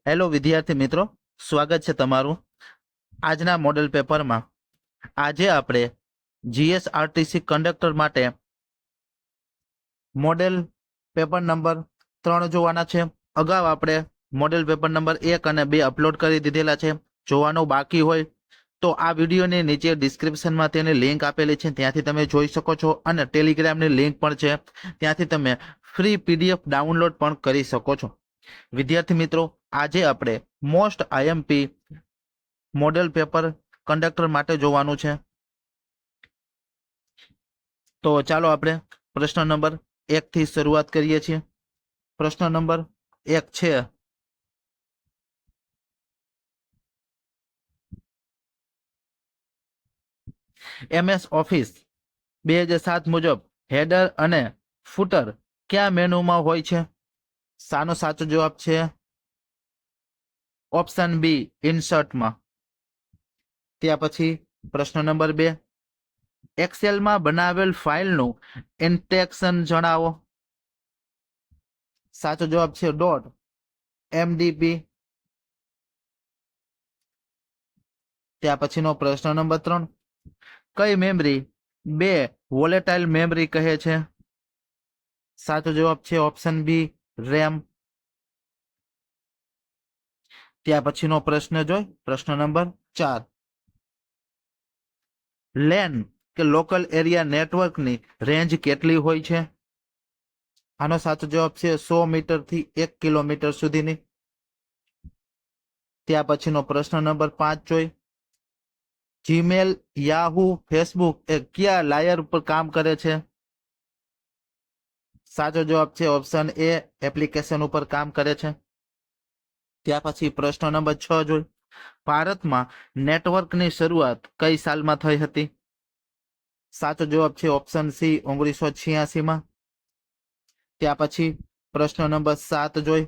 Hello વિદ્યાર્થી મિત્રો, સ્વાગત છે તમારું આજના મોડેલ પેપરમાં. આજે આપણે જીએસઆરટીસી કંડક્ટર માટે મોડેલ પેપર નંબર 3 જોવાના છે. અગાઉ આપણે મોડેલ પેપર નંબર 1 અને 2 અપલોડ કરી દીધેલા છે. જોવાનું બાકી હોય તો આ વિડીયોની નીચે ડિસ્ક્રિપ્શનમાં તેની લિંક આપેલી છે, ત્યાંથી તમે જોઈ શકો છો. અને ટેલિગ્રામની લિંક પણ છે, ત્યાંથી તમે ફ્રી પીડીએફ ડાઉનલોડ પણ કરી શકો છો. વિદ્યાર્થી મિત્રો, આજે આપણે most IMP model paper conductor માટે જોવાનું છે. તો ચાલો આપણે પ્રશ્ન નંબર 1 થી શરૂઆત કરીએ છીએ. પ્રશ્ન નંબર 1 છે: એમએસ ઓફિસ 2007 મુજબ હેડર અને ફૂટર કયા મેનુમાં હોય છે? સાનો સાચો જવાબ છે ઓપ્શન બી, ઇન્સર્ટમાં. ત્યાર પછી પ્રશ્ન નંબર 2: એક્સેલમાં બનાવેલ ફાઇલનું ઇન્ટેક્શન જણાવો. સાચો જવાબ છે ડોટ એમડીપી. ત્યાર પછીનો પ્રશ્ન નંબર 3: કઈ મેમરી બે વોલેટાઇલ મેમરી કહે છે? સાચો જવાબ છે ઓપ્શન બી, રેમ. ત્યાર પછીનો પ્રશ્ન જોઈ પ્રશ્ન નંબર 4: લેન કે લોકલ એરિયા નેટવર્કની રેન્જ કેટલી હોય છે? આનો સાચો જવાબ છે 100 મીટર થી 1 કિલોમીટર સુધીની. ત્યાર પછીનો પ્રશ્ન નંબર 5 જોઈ: જીમેલ, યાહુ, ફેસબુક એ કયા લાયર પર કામ કરે છે? સાચો જવાબ છે ઓપ્શન એ, એપ્લિકેશન ઉપર કામ કરે છે. ત્યાર પછી પ્રશ્ન નંબર 6 જોઈ: ભારતમાં નેટવર્કની શરૂઆત કઈ સાલમાં થઈ હતી? સાચો જવાબ છે ઓપ્શન સી, 1986માં. ત્યાર પછી પ્રશ્ન નંબર 7 જોઈ: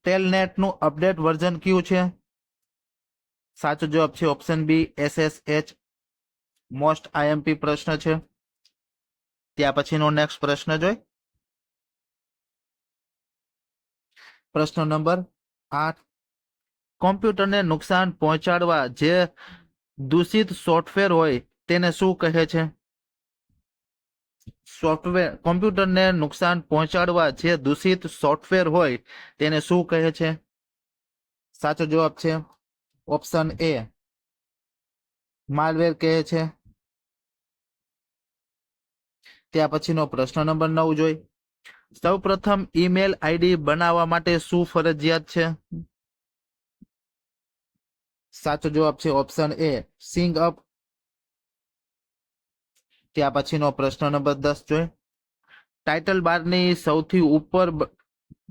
ટેલનેટ નું અપડેટ વર્ઝન કયું છે? સાચો જવાબ છે option B, SSH. Most IMP પ્રશ્ન છે. ત્યાર પછીનો નેક્સ્ટ પ્રશ્ન જોઈ પ્રશ્ન નંબર 8: કોમ્પ્યુટરને નુકસાન પહોંચાડવા જે દૂષિત સોફ્ટવેર હોય તેને શું કહે છે? કોમ્પ્યુટરને નુકસાન પહોંચાડવા જે દૂષિત સોફ્ટવેર હોય તેને શું કહે છે? સાચો જવાબ છે ઓપ્શન એ, માલવેર કહે છે. ત્યાર પછીનો પ્રશ્ન નંબર 9 જોઈ: સૌ પ્રથમ ઈમેલ આઈડી બનાવવા માટે શું ફરજિયાત છે? સાચો જવાબ છે ઓપ્શન એ, સિંગ અપ. ત્યાર પછીનો પ્રશ્ન નંબર 10 જોઈ: ટાઇટલ બારની સૌથી ઉપર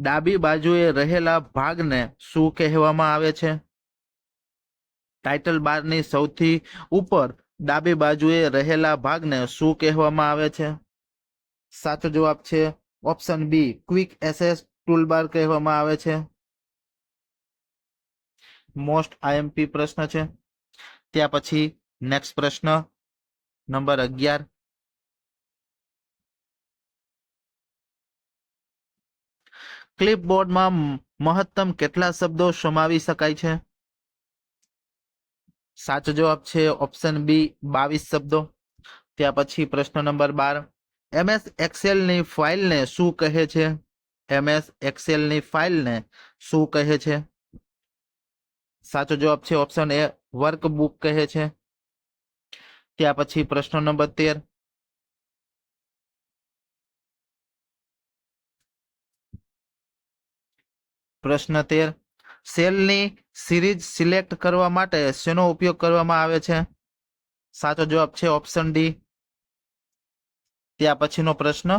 ડાબી બાજુએ રહેલા ભાગને શું કહેવામાં આવે છે? ટાઇટલ બારની સૌથી ઉપર ડાબી બાજુએ રહેલા ભાગને શું કહેવામાં આવે છે? સાચો જવાબ છે option B, quick access toolbar કહેવામાં આવે છે. મોસ્ટ આઈએમપી પ્રશ્ન છે. ત્યાર પછી નેક્સ્ટ પ્રશ્ન નંબર 11: ક્લિપબોર્ડમાં મહત્તમ કેટલા શબ્દો સમાવી શકાય છે? સાચો જવાબ છે ઓપ્શન બી, 22 શબ્દો. ત્યાર પછી પ્રશ્ન નંબર 12: એમએસ એક્સેલની ફાઇલને શું કહે છે? એમએસ એક્સેલની ફાઇલને શું કહે છે? સાચો જવાબ છે ઓપ્શન એ, વર્કબુક કહે છે. ત્યાર પછી પ્રશ્ન નંબર 13: પ્રશ્ન 13: સેલની સિરીઝ સિલેક્ટ કરવા માટે શેનો ઉપયોગ કરવામાં આવે છે? સાચો જવાબ છે ઓપ્શન ડી. ત્યાર પછીનો પ્રશ્ન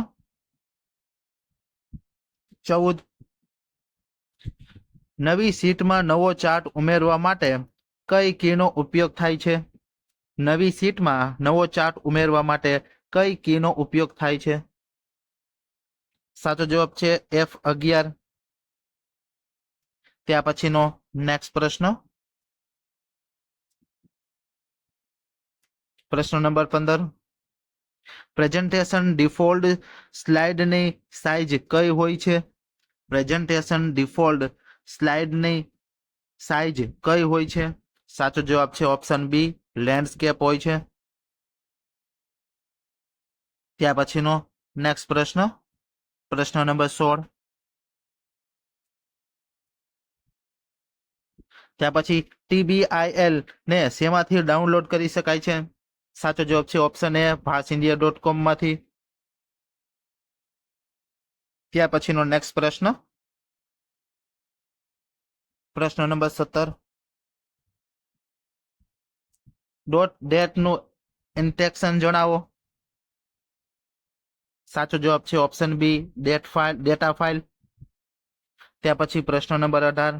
14: નવી શીટમાં નવો ચાર્ટ ઉમેરવા માટે કઈ કીનો ઉપયોગ થાય છે? નવી શીટમાં નવો ચાર્ટ ઉમેરવા માટે કઈ કીનો ઉપયોગ થાય છે? સાચો જવાબ છે F11. ત્યાર પછીનો નેક્સ્ટ પ્રશ્ન નંબર 15: પ્રેઝન્ટેશન ડિફોલ્ટ સ્લાઇડની સાઇઝ કઈ હોય છે? પ્રેઝન્ટેશન ડિફોલ્ટ સ્લાઇડની સાઇઝ કઈ હોય છે? સાચો જવાબ છે ઓપ્શન બી, લેન્ડસ્કેપ હોય છે. ત્યાર પછીનો નેક્સ્ટ પ્રશ્ન, પ્રશ્ન નંબર 16. ત્યાર પછી TBIL ને શેમાંથી ડાઉનલોડ કરી શકાય છે? સાચો જવાબ છે ઓપ્શન એ, ભાષઇન્ડિયા.com માંથી. ત્યાર પછીનો નેક્સ્ટ પ્રશ્ન, પ્રશ્ન નંબર 17. .det નું ઇન્ટેક્શન જણાવો. સાચો જવાબ છે ઓપ્શન બી, ડેટા ફાઇલ. ત્યાર પછી પ્રશ્ન નંબર 18.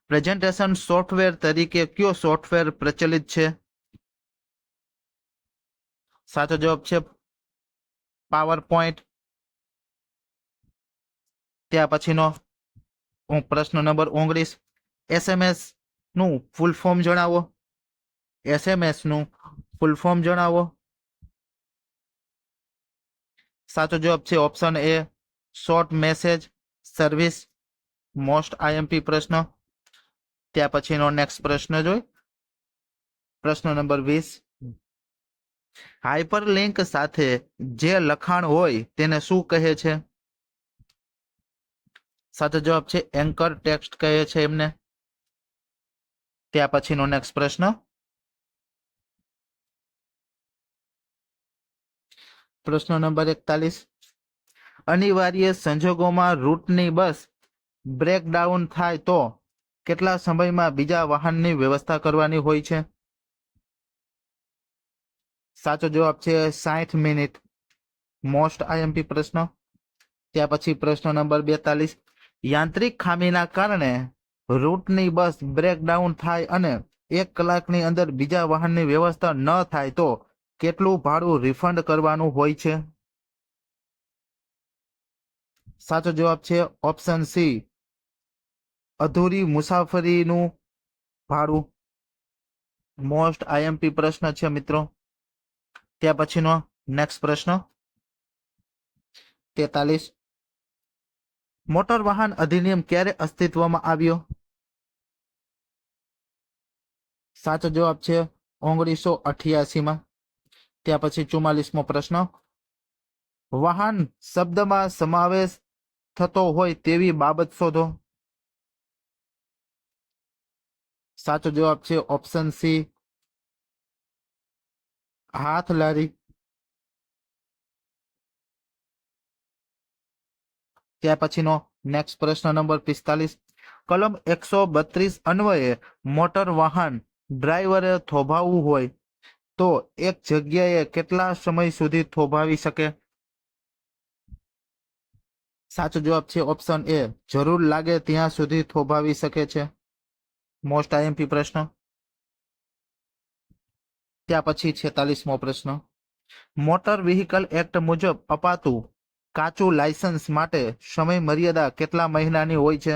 પ્રેઝન્ટેશન સોફ્ટવેર તરીકે કયો સોફ્ટવેર પ્રચલિત છે? સાચો જવાબ છે પાવર પોઈન્ટ. ત્યાર પછીનો પ્રશ્ન નંબર 19. SMS નું ફૂલ ફોર્મ જણાવો. SMS નું ફૂલ ફોર્મ જણાવો. સાચો જવાબ છે option A, short message service. Most IMP પ્રશ્ન. ત્યાર પછીનો નેક્સ્ટ પ્રશ્ન જોઈ, પ્રશ્ન નંબર 20. હાઇપરલિંક સાથે જે લખાણ હોય તેને શું કહે છે? સાચો જવાબ છે એન્કર ટેક્સ્ટ કહે છે એમને. ત્યાર પછીનો નેક્સ્ટ પ્રશ્ન, પ્રશ્ન નંબર 41. અનિવાર્ય સંજોગોમાં રૂટની બસ બ્રેકડાઉન થાય તો કેટલા સમયમાં બીજા વાહનની વ્યવસ્થા કરવાની હોય છે? સાચો જવાબ છે 60 મિનિટ. મોસ્ટ IMP પ્રશ્ન. ત્યાર પછી પ્રશ્ન નંબર 42. યાંત્રિક ખામીના કારણે રૂટની બસ બ્રેકડાઉન થાય અને 1 કલાકની અંદર બીજા વાહનની વ્યવસ્થા ન થાય તો કેટલું ભાડું રિફંડ કરવાનું હોય છે? સાચો જવાબ છે ઓપ્શન સી, અધૂરી મુસાફરીનું ભાડું. મોસ્ટ IMP પ્રશ્ન છે મિત્રો. ત્યાર પછીનો નેક્સ્ટ પ્રશ્ન, 43. મોટર વાહન અધિનિયમ ક્યારે અસ્તિત્વમાં આવ્યો? સાચો જવાબ છે 1988માં. ત્યાર પછી 44મો પ્રશ્ન. વાહન શબ્દમાં સમાવેશ થતો હોય તેવી બાબત શોધો. સાચો જવાબ છે ઓપ્શન સી, હાથ લારી. ત્યાર પછીનો નેક્સ્ટ પ્રશ્ન નંબર 45. કલમ 132 અન્વયે મોટર વાહન ડ્રાઈવરે થોભાવવું હોય તો એક જગ્યાએ કેટલા સમય સુધી થોભાવી શકે? સાચો જવાબ છે ઓપ્શન એ, જરૂર લાગે ત્યાં સુધી થોભાવી શકે છે. મોસ્ટ IMP પ્રશ્ન. ત્યાર પછી 46મો પ્રશ્ન. મોટર વ્હીકલ એક્ટ મુજબ અપાતું કાચું લાયસન્સ માટે સમય મર્યાદા કેટલા મહિનાની હોય છે?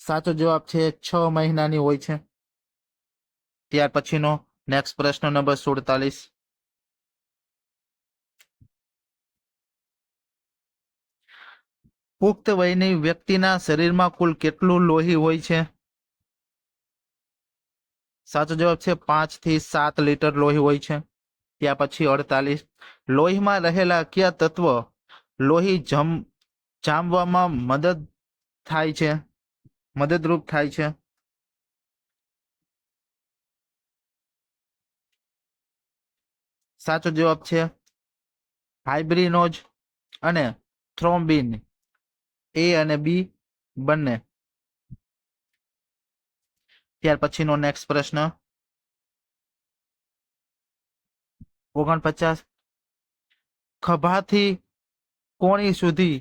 સાચો જવાબ છે 6 મહિનાની હોય છે. ત્યાર પછીનો નેક્સ્ટ પ્રશ્ન નંબર 47. પુખ્ત વયની વ્યક્તિના શરીરમાં કુલ કેટલું લોહી હોય છે? સાચો જવાબ છે 5 થી 7 લીટર લોહી હોય છે. ત્યાર પછી 48. લોહીમાં રહેલા કયા તત્વ લોહી જામવામાં મદદરૂપ થાય છે? સાચો જવાબ છે હાઇબ્રિનોજ અને થ્રોમ્બિન, A અને B બંને. ત્યાર પછીનો નેક્સ્ટ પ્રશ્ન 49. ખભાથી કોણી સુધી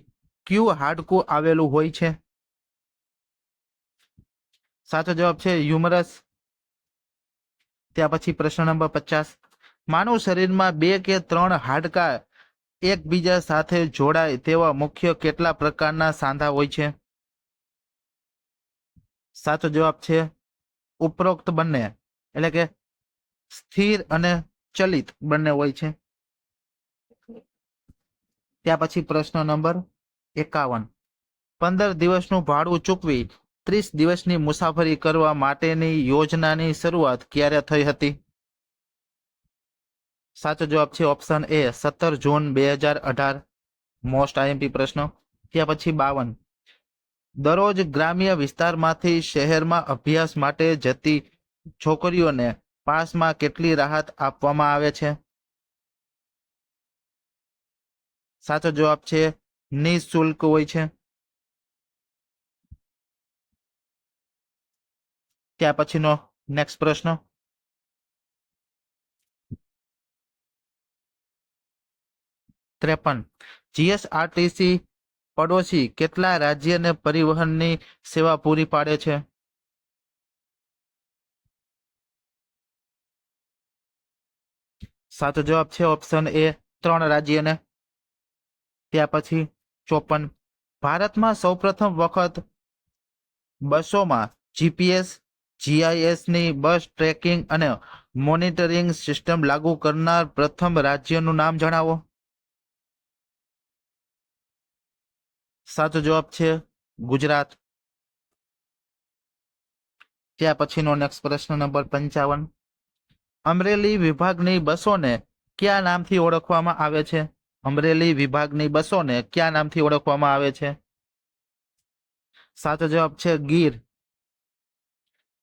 કયું હાડકું આવેલું હોય છે? સાચો જવાબ છે હ્યુમરસ. ત્યાર પછી પ્રશ્ન નંબર 50. માનવ શરીરમાં 2 કે 3 હાડકા એકબીજા સાથે જોડાય તેવા મુખ્ય કેટલા પ્રકારના સાંધા હોય છે? સાચો જવાબ છે ઉપરોક્ત બંને, એટલે કે સ્થિર અને ચલિત બંને હોય છે. ત્યાર પછી પ્રશ્ન નંબર 51. 15 દિવસનું ભાડું ચૂકવી 30 દિવસની મુસાફરી કરવા માટેની યોજનાની શરૂઆત ક્યારે થઈ હતી? સાચો જવાબ છે option A 17 June 2018. Most IMP પ્રશ્ન. ત્યાર પછી 52. દરરોજ ગ્રામ્ય વિસ્તારમાંથી શહેરમાં અભ્યાસ માટે જતી છોકરીઓને પાસમાં કેટલી રાહત આપવામાં આવે છે? સાચો જવાબ છે નિઃશુલ્ક હોય છે. ત્યાર પછીનો નેક્સ્ટ પ્રશ્ન. 53. જીએસઆરટીસી પડોશી કેટલા રાજ્યને પરિવહનની સેવા પૂરી પાડે છે? સાચો જવાબ છે ઓપ્શન એ 3 રાજ્યને. ત્યાર પછી 54. ભારતમાં સૌપ્રથમ વખત બસોમાં જીપીએસ જીઆઈએસ ની બસ ટ્રેકિંગ અને મોનિટરિંગ સિસ્ટમ લાગુ કરનાર પ્રથમ રાજ્યનું નામ જણાવો. સાચો જવાબ છે ગુજરાત. ત્યાર પછીનો નેક્સ્ટ પ્રશ્ન નંબર 55. અમરેલી વિભાગની બસોને કયા નામથી ઓળખવામાં આવે છે? અમરેલી વિભાગની બસોને કયા નામથી ઓળખવામાં આવે છે? સાચો જવાબ છે ગીર.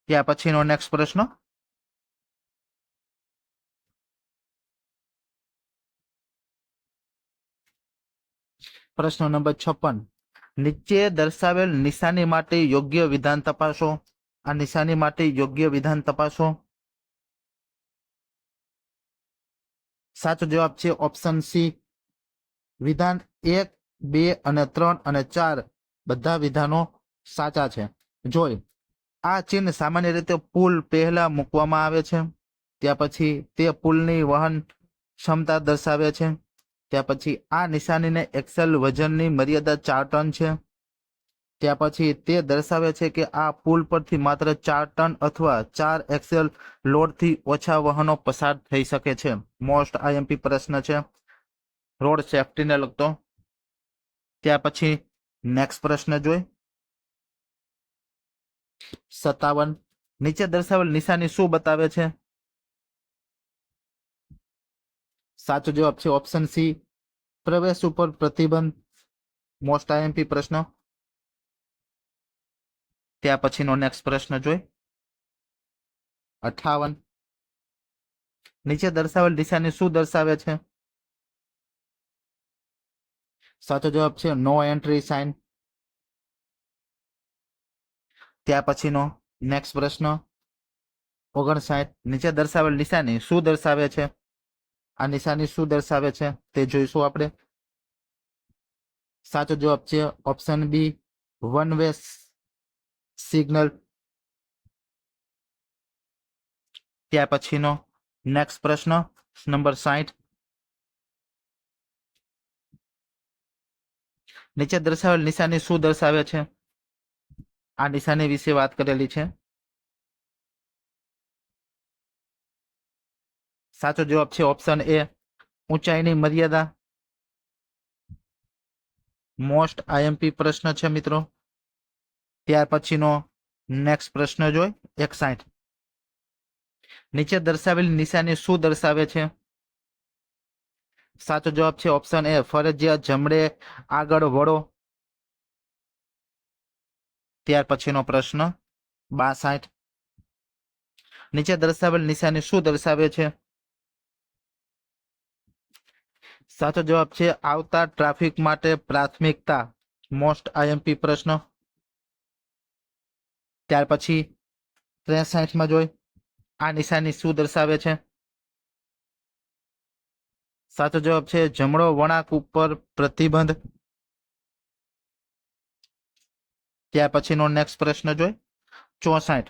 ત્યાર પછીનો નેક્સ્ટ પ્રશ્ન. પ્રશ્ન નંબર 56. નીચે દર્શાવેલ નિશાની માટે યોગ્ય વિધાન તપાસો. આ નિશાની માટે યોગ્ય વિધાન તપાસો. સાચો જવાબ છે ઓપ્શન સી. વિધાન 1, 2 અને 3 અને 4 બધા વિધાનો સાચા છે. જોઈ આ ચિહ્ન સામાન્ય રીતે પુલ પહેલા મૂકવામાં આવે છે. ત્યાર પછી તે પુલની વહન ક્ષમતા દર્શાવે છે. ત્યાર પછી આ નિશાનીને એક્સેલ વજનની મર્યાદા 4 ટન છે. ત્યાર પછી તે દર્શાવે છે કે આ પુલ પરથી માત્ર 4 ટન અથવા 4 એક્સેલ લોડથી ઓછા વાહનો પસાર થઈ શકે છે. મોસ્ટ આઈએમપી પ્રશ્ન છે રોડ સેફટીને લગતો. ત્યાર પછી નેક્સ્ટ પ્રશ્ન જોઈ. 57. નીચે દર્શાવેલ નિશાની શું બતાવે છે? સાચો જવાબ છે ઓપ્શન સી પ્રવેશ ઉપર પ્રતિબંધ. મોસ્ટ આઈએમપી પ્રશ્ન. ત્યાર પછીનો નેક્સ્ટ પ્રશ્ન જોઈ. 58. નીચે દર્શાવેલ નિશાની શું દર્શાવે છે? સાચો જવાબ છે નો એન્ટ્રી સાઇન. ત્યાર પછીનો નેક્સ્ટ પ્રશ્ન 59. નીચે દર્શાવેલ નિશાની શું દર્શાવે છે? આ નિશાની શું દર્શાવે છે તે જોઈશું આપણે. સાચો જવાબ છે option B one way signal. ત્યાર પછીનો નેક્સ્ટ પ્રશ્ન નંબર 60. નીચે દર્શાવેલ નિશાની શું દર્શાવે છે? આ નિશાની વિશે વાત કરેલી છે. સાચો જવાબ છે ઓપ્શન એ ઊંચાઈની મર્યાદા. મોસ્ટ આઈએમપી પ્રશ્ન છે મિત્રો. ત્યાર પછીનો નેક્સ્ટ પ્રશ્ન જોઈ 61. નીચે દર્શાવેલી નિશાની શું દર્શાવે છે? સાચો જવાબ છે ઓપ્શન એ ફરજિયાત જમણે આગળ વળો. ત્યાર પછીનો પ્રશ્ન 62. નીચે દર્શાવેલ નિશાની શું દર્શાવે છે? સાચો જવાબ છે આવતા ટ્રાફિક માટે પ્રાથમિકતા. મોસ્ટ આઈએમપી પ્રશ્ન. ત્યાર પછી 63 જોઈ આ નિશાની શું દર્શાવે છે? સાચો જવાબ છે જમણો વળાંક ઉપર પ્રતિબંધ. ત્યાર પછીનો નેક્સ્ટ પ્રશ્ન જોઈ 64.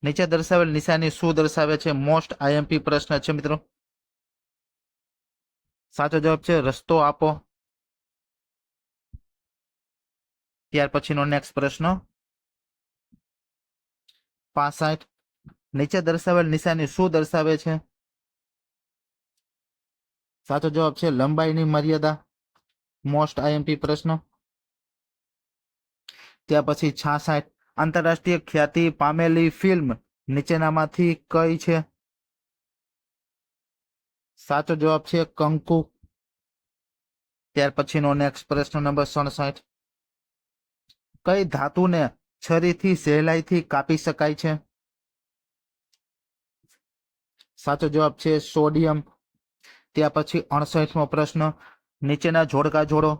નીચે દર્શાવેલ નિશાની શું દર્શાવે છે? મોસ્ટ આઈએમપી પ્રશ્ન છે મિત્રો. સાચો જવાબ છે રસ્તો આપો. ત્યાર પછીનો નેક્સ્ટ પ્રશ્ન 65. નીચે દર્શાવેલ નિશાની શું દર્શાવે છે? સાચો જવાબ છે લંબાઈની મર્યાદા, મોસ્ટ આઈએમપી પ્રશ્ન. ત્યાર પછી 66 આંતરરાષ્ટ્રીય ખ્યાતિ પામેલી ફિલ્મ નીચેનામાંથી કઈ છે? સાચો જવાબ છે કંકુ. ત્યાર પછીનો નેક્સ્ટ પ્રશ્ન નંબર 67 કઈ ધાતુને છરીથી સહેલાઈથી કાપી શકાય છે? સાચો જવાબ છે સોડિયમ. ત્યાર પછી 68મો પ્રશ્ન નીચેના જોડકા જોડો.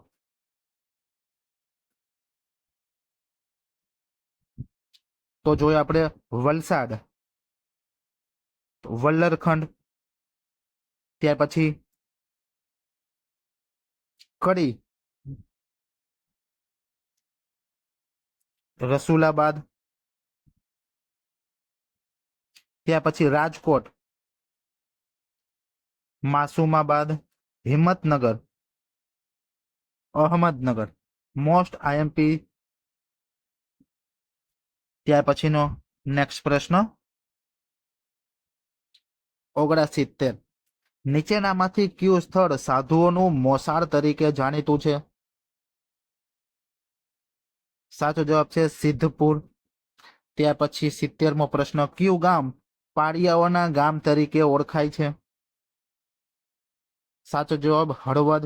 તો જોઈએ આપણે વલસાડ, વલ્લરખંડ, ત્યાર પછી કડી, રસુલાબાદ, ત્યાર પછી રાજકોટ, માસુમાબાદ, હિંમતનગર, અહમદનગર. Most IMP. ત્યાર પછીનો નેક્સ્ટ પ્રશ્ન 69 નીચેનામાંથી કયું સ્થળ સાધુઓનું મોસાળ તરીકે જાણીતું છે? સાચો જવાબ છે સિદ્ધપુર. ત્યાર પછી 70મો પ્રશ્ન કયું ગામ પાળિયાઓના ગામ તરીકે ઓળખાય છે? સાચો જવાબ હળવદ.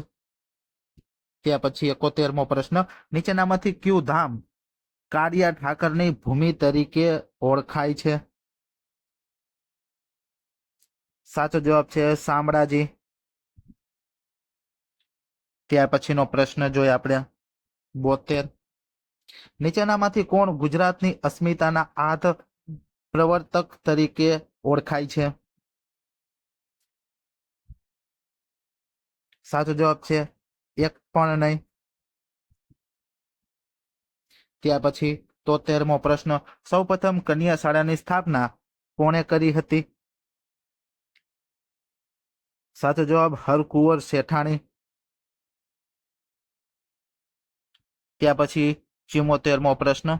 ત્યાર પછી 71મો પ્રશ્ન નીચેનામાંથી કયું ધામ કાળિયા ઠાકરની ભૂમિ તરીકે ઓળખાય છે? સાચો જવાબ છે શામળાજી. ત્યાર પછીનો પ્રશ્ન જોઈએ આપણે 72 નીચેનામાંથી કોણ ગુજરાતની અસ્મિતાના આધ પ્રવર્તક તરીકે ઓળખાય છે? સાચો જવાબ છે એક પણ નહીં. ત્યાર પછી 73મો પ્રશ્ન સૌપ્રથમ કન્યા શાળાની સ્થાપના કોણે કરી હતી? સાચો જવાબ હરકુંવર શેઠાણી. ત્યાર પછી 74મો પ્રશ્ન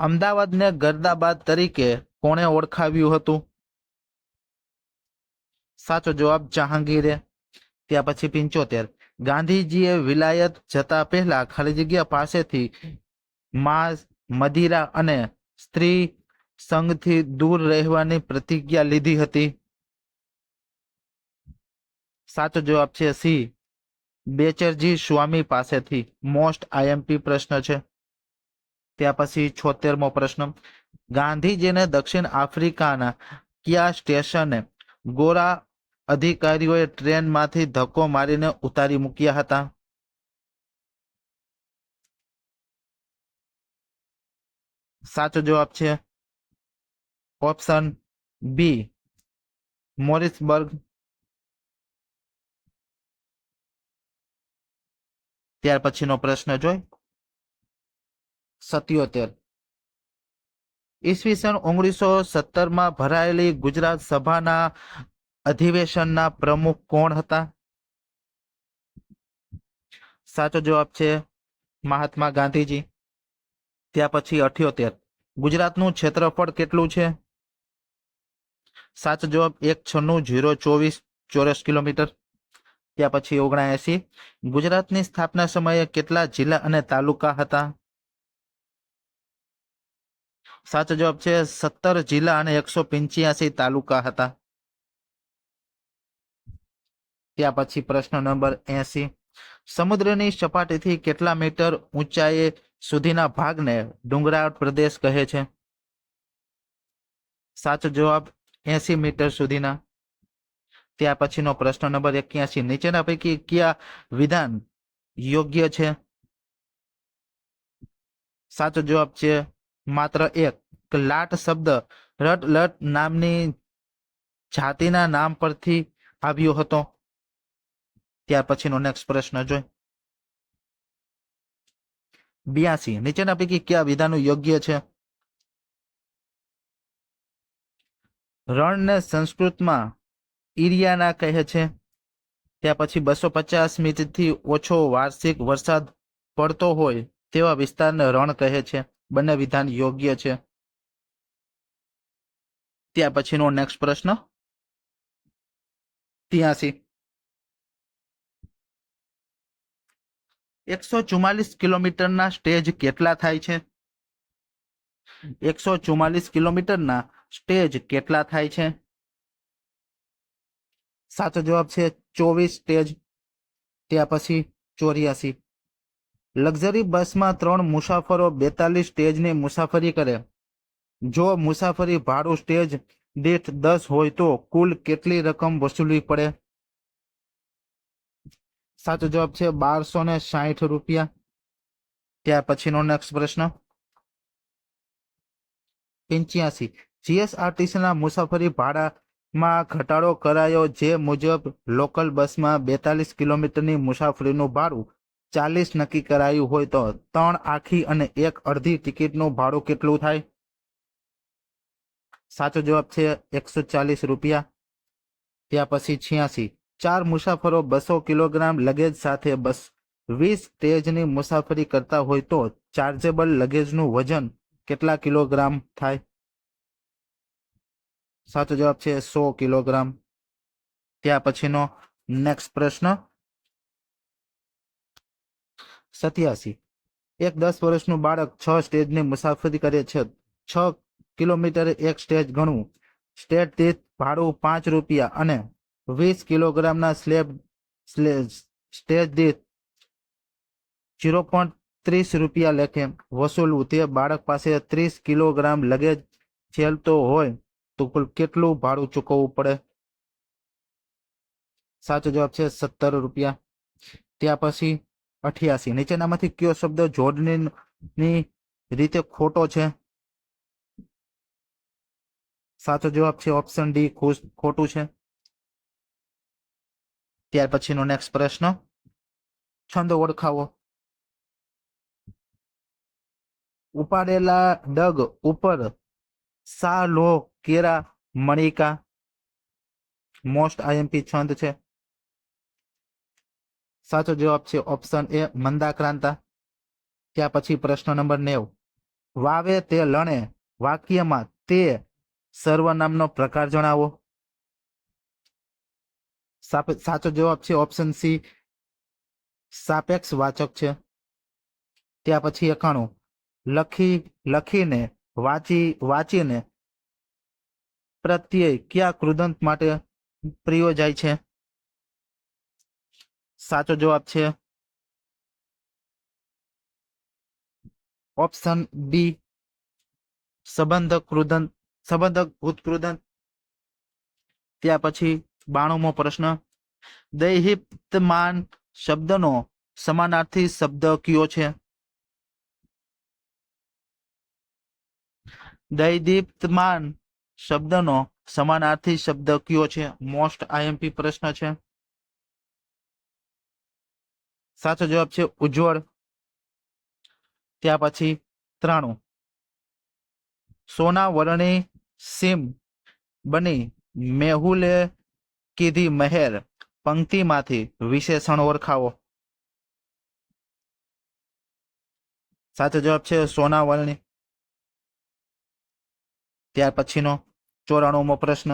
અમદાવાદને ગર્દાબાદ તરીકે કોણે ઓળખાવ્યું હતું? સાચો જવાબ જહાંગીરે. ત્યાર પછી 75 ગાંધીજીએ વિલાયત જતા પહેલા ખાલી જગ્યા પાસેથી માંસ, મદિરા અને સ્ત્રી સંગથી દૂર રહેવાની પ્રતિજ્ઞા લીધી હતી. સાચો જવાબ છે સી બેચરજી સ્વામી પાસેથી. મોસ્ટ આઈએમપી પ્રશ્ન છે. ત્યાર પછી 76મો પ્રશ્ન ગાંધીજીને દક્ષિણ આફ્રિકાના કયા સ્ટેશને ગોરા અધિકારીઓએ ટ્રેનમાંથી ધક્કો મારીને ઉતારી મૂક્યા હતા? સાચો જવાબ છે ઓપ્શન બી મોરિસબર્ગ. ત્યાર પછીનો પ્રશ્ન જોઈ 77 ઈસવીસન 1917 ભરાયેલી ગુજરાત સભાના અધિવેશનના પ્રમુખ કોણ હતા? સાચો જવાબ છે મહાત્મા ગાંધીજી. ત્યાર પછી 78 ગુજરાતનું ક્ષેત્રફળ કેટલું છે? સાચો જવાબ 196,024 ચોરસ કિલોમીટર. ત્યાર પછી 79 ગુજરાતની સ્થાપના સમયે કેટલા જિલ્લા અને તાલુકા હતા? સાચો જવાબ છે 17 જિલ્લા અને 185 તાલુકા હતા. ત્યાર પછી પ્રશ્ન નંબર 80 સમુદ્રની સપાટીથી કેટલા મીટર ઊંચાઈએ સુધીના ભાગને ડુંગરાળ પ્રદેશ કહે છે? સાચો જવાબ 80 મીટર સુધીના. ત્યાર પછીનો પ્રશ્ન નંબર 81 નીચેના પૈકી કયા વિધાન યોગ્ય છે? સાચો જવાબ છે માત્ર એક કે લાટ શબ્દ રટ નામની જાતિના નામ પરથી આવ્યો હતો. ત્યાર પછીનો નેક્સ્ટ પ્રશ્ન જોઈ 82 નીચેના પૈકી કયા વિધાનો યોગ્ય છે? રણને સંસ્કૃતમાં ઇરિયાના કહે છે. ત્યાર પછી 250 મીટરથી ઓછો વાર્ષિક વરસાદ પડતો હોય તેવા વિસ્તારને રણ કહે છે. બંને વિધાન યોગ્ય છે. ત્યાર પછીનો નેક્સ્ટ પ્રશ્ન 83 144 કિલોમીટરના સ્ટેજ કેટલા થાય છે? 144 કિલોમીટરના સ્ટેજ કેટલા થાય છે? સાચો જવાબ છે 24 સ્ટેજ. ત્યાર પછી 84 લક્ઝરી બસમાં 3 મુસાફરો 42 સ્ટેજની મુસાફરી કરે. જો મુસાફરી ભાડું સ્ટેજ દીઠ 10 હોય તો કુલ કેટલી રકમ વસૂલવી પડે? સાચો જવાબ છે 1260 રૂપિયા. ત્યાર પછીનો નેક્સ્ટ પ્રશ્ન 85 જીએસઆરટીસીના મુસાફરી ભાડામાં ઘટાડો કરાયો જે મુજબ લોકલ બસમાં 42 કિલોમીટરની મુસાફરીનું ભાડું 40 નક્કી કરાયું હોય તો 3 આખી અને 1 અડધી ટિકિટનું ભાડું કેટલું થાય? સાચો જવાબ છે 140 રૂપિયા. ત્યાર પછી 86 4 મુસાફરો 200 કિલોગ્રામ લગેજ સાથે 20 સ્ટેજની મુસાફરી કરતા હોય તો ચાર્જેબલ લગેજનું વજન કેટલા કિલોગ્રામ થાય? સાચો જવાબ છે 100 કિલોગ્રામ. ત્યાર પછીનો નેક્સ્ટ પ્રશ્ન 87 એક 10 વર્ષનું બાળક 6 સ્ટેજની મુસાફરી કરે છે. 6 કિલોમીટર એક સ્ટેજ ગણવું. સ્ટેજ દીઠ ભાડું 5 રૂપિયા અને 20 કિલોગ્રામના સ્ટેજ દીઠ 0.30 રૂપિયા લેખે વસૂલવું. તે બાળક પાસે 30 કિલોગ્રામ લગેજ છેલતો હોય તો કુલ કેટલું ભાડું ચૂકવવું પડે? સાચો જવાબ છે 17 રૂપિયા. ત્યાર પછી 88 નીચેનામાંથી કયો શબ્દ જોડણીની રીતે ખોટો છે? સાચો જવાબ છે ઓપ્શન ડી ખોટું છે. ત્યાર પછીનો નેક્સ્ટ પ્રશ્ન છંદ ઓળખાવો. ઉપાડેલા ડગ ઉપર સા લો કેરા મણિકા મોસ્ટ આઈએમપી છંદ છે. સાચો જવાબ છે ઓપ્શન એ મંદાક્રાંતા. ત્યાર પછી પ્રશ્ન નંબર 90 વાવે તે લણે વાક્યમાં તે સર્વનામનો પ્રકાર જણાવો. સાચો જવાબ છે ઓપ્શન સી સાપેક્ષ વાચક છે. ત્યાર પછી 91 લખીને વાંચીને પ્રત્યય કયા કૃદંત માટે પ્રયોજાય છે? સાચો જવાબ છે ઓપ્શન બી સંબંધક ભૂતકૃદંત. ત્યાર પછી 92મો પ્રશ્ન દૈહિપ્તમાન શબ્દનો સમાનાર્થી શબ્દ કયો છે? દૈદીપ્તમાન શબ્દનો સમાનાર્થી શબ્દ કયો છે? મોસ્ટ આઈએમપી પ્રશ્ન છે. સાચો જવાબ છે ઉજ્જવળ. ત્યાર પછી 93 સોના વરણી સીમ બની મેહુલે કીધી મહેર પંક્તિમાંથી વિશેષણ ઓળખાવો. સાચો જવાબ છે સોના વરણી. ત્યાર પછીનો 94મો પ્રશ્ન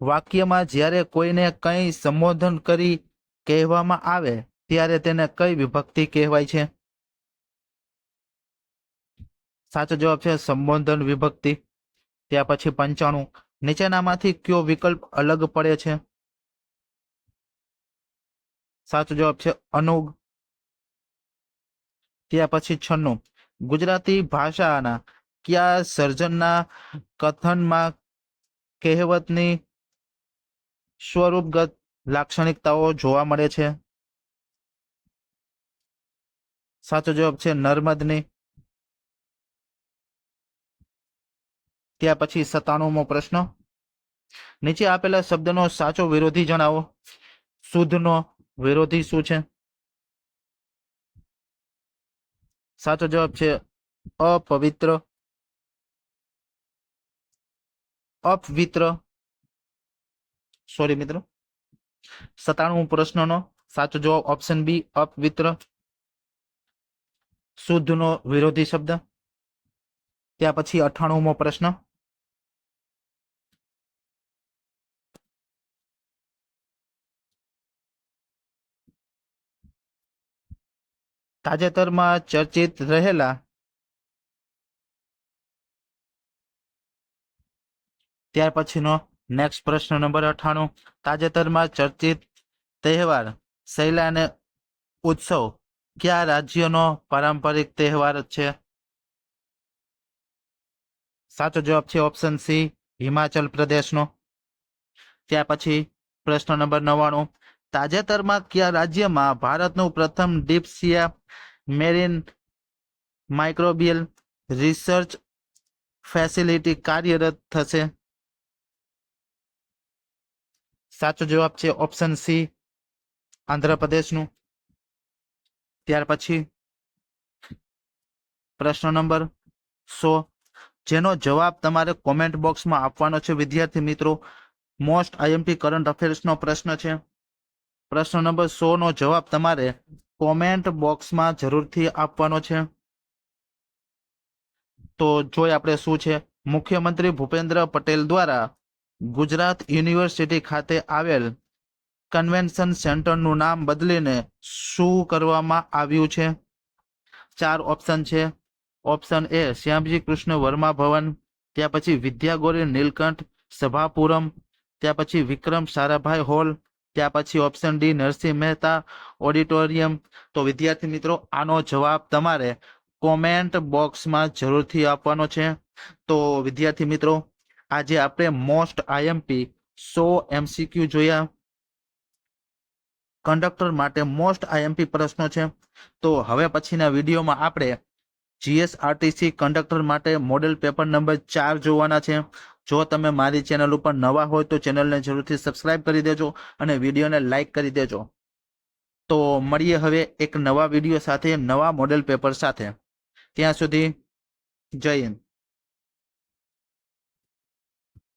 વાક્યમાં જ્યારે કોઈને કંઈ સંબોધન કરી કહેવામાં આવે ત્યારે તેને કઈ વિભક્તિ કહેવાય છે? સાચો જવાબ છે સંબોધન વિભક્તિ. ત્યાર પછી 95 નીચેનામાંથી કયો વિકલ્પ અલગ પડે છે? સાચો જવાબ છે અનુગ. ત્યાર પછી 96 ગુજરાતી ભાષાના કયા સર્જનના કથનમાં કહેવતની સ્વરૂપગત લાક્ષણિકતાઓ જોવા મળે છે? સાચો જવાબ છે નર્મદની. ત્યાર પછી 97મો પ્રશ્ન નીચે આપેલા શબ્દનો સાચો વિરોધી જણાવો. શુદ્ધનો વિરોધી શું છે? સાચો જવાબ છે અપવિત્ર. સોરી મિત્રો. 97મો પ્રશ્નનો સાચો જવાબ ઓપ્શન બી અપવિત્ર. શુદ્ધનો વિરોધી શબ્દ. ત્યાર પછી 98મો પ્રશ્ન તાજેતરમાં ચર્ચિત રહેલા ત્યાર પછીનો નેક્સ્ટ પ્રશ્ન નંબર 98, તાજેતરમાં ચર્ચિત તહેવાર સૈલા અને ઉત્સવ કયા રાજ્યનો પારંપરિક તહેવાર છે? સાચો જવાબ છે ઓપ્શન સી, હિમાચલ પ્રદેશનો. ત્યાર પછી પ્રશ્ન નંબર 99, તાજેતરમાં કયા રાજ્યમાં ભારતનું પ્રથમ ડીપ સિયા મેરીન માઇક્રોબિયલ રિસર્ચ ફેસિલિટી કાર્યરત થશે? સાચો જવાબ છે ઓપ્શન સી, આંધ્રપ્રદેશનું. ત્યાર પછી પ્રશ્ન નંબર 100, જેનો જવાબ તમારે કોમેન્ટ બોક્સમાં આપવાનો છે વિદ્યાર્થી મિત્રો. મોસ્ટ આઈએમપી કરંટ અફેર્સનો પ્રશ્ન છે. પ્રશ્ન નંબર 100 નો જવાબ તમારે કોમેન્ટ બોક્સમાં જરૂરથી આપવાનો છે. તો જોઈએ આપણે શું છે. મુખ્યમંત્રી ભૂપેન્દ્ર પટેલ દ્વારા ગુજરાત યુનિવર્સિટી ખાતે આવેલ કન્વેન્શન સેન્ટરનું નામ બદલીને શું કરવામાં આવ્યું છે? 4 ઓપ્શન છે. ઓપ્શન એ શ્યામજી કૃષ્ણ વર્મા ભવન, ત્યાર પછી વિદ્યાગોરી નીલકંઠ સભાપુરમ, ત્યાર પછી વિક્રમ સારાભાઈ હોલ, ત્યાર પછી option D Narsinh Mehta auditorium. તો વિદ્યાર્થી મિત્રો આનો જવાબ તમારે કોમેન્ટ બોક્સમાં જરૂરથી આપવાનો છે. તો વિદ્યાર્થી મિત્રો આજે આપણે મોસ્ટ આઈએમપી 100 MCQ જોયા. કંડક્ટર માટે મોસ્ટ આઈએમપી પ્રશ્નો છે. તો હવે પછીના વિડીયોમાં આપણે જીએસઆરટીસી કંડક્ટર માટે મોડેલ પેપર નંબર 4 જોવાના છે. જો તમે મારી ચેનલ ઉપર નવા હોય તો ચેનલને જરૂરથી સબસ્ક્રાઇબ કરી દેજો અને વિડીયોને લાઇક કરી દેજો. તો મળીએ હવે એક નવા વિડીયો સાથે, નવા મોડેલ પેપર સાથે. ત્યાં સુધી જય હિન્દ.